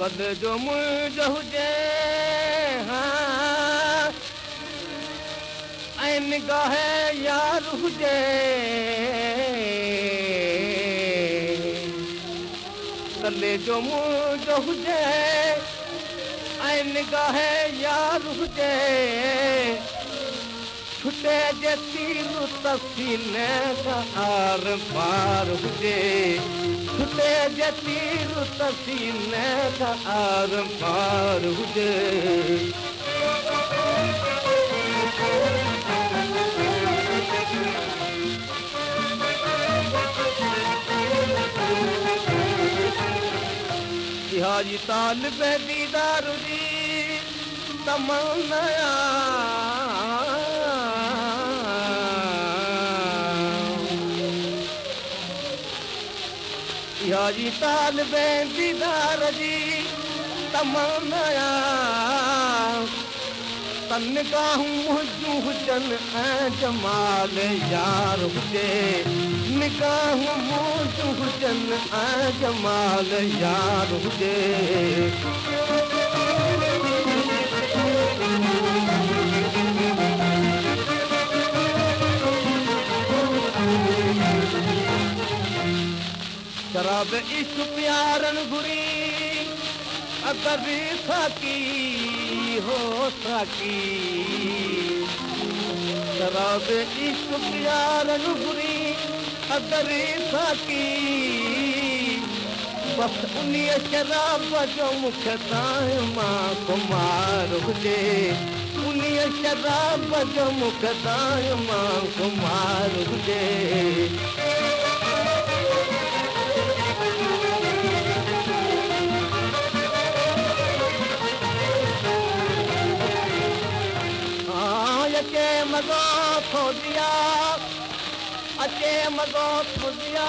पद जो मुंहिंजो हुजे ऐं निगाह यार हुजे तले जो मुंहिंजो हुजे ऐं निगाह यार हुजे छुटे जे तीर तसीने का आर पार हुजे छुटे जे तीर तसीने का आर पार हुजे हाजी तालिब दीदार जी तमन्ना हाजी तालिब दीदार जी तमन्ना तनिगाहूं मुंहिंजूं हुजनि ऐं जमाल यार हुजे निगाहूं मुंहिंजूं हुजनि ऐं जमाल यार हुजे शराब इश्क प्यारनि घुरी अगर साकी हो साकी शराब इश्क प्यारनि घुरी अगर साकी बस उन्हीअ शराब जो मूंखे ताईं मां कुमार हुजे उन्हीअ शराब जो मूंखे ताईं मां कुमार हुजे अचे मज़ो थो दिया अचे मज़ो थो दिया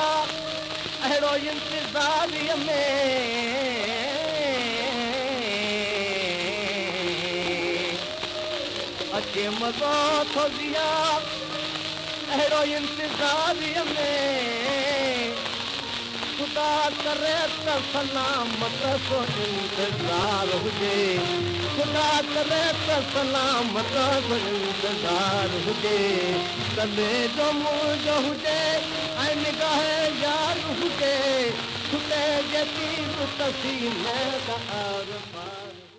अहिड़ो इंतज़ारीअ में अचे मज़ो थो दिया अहिड़ो इंतज़ारीअ में ख़ुदा करे त सलामत को इंतज़ार हुजे ख़ुदा करे त सलामत को इंतज़ार हुजे तले जो मुंहिंजो हुजे ऐं निगाह यार हुजे छुटे जे तीर तसीने का आर पार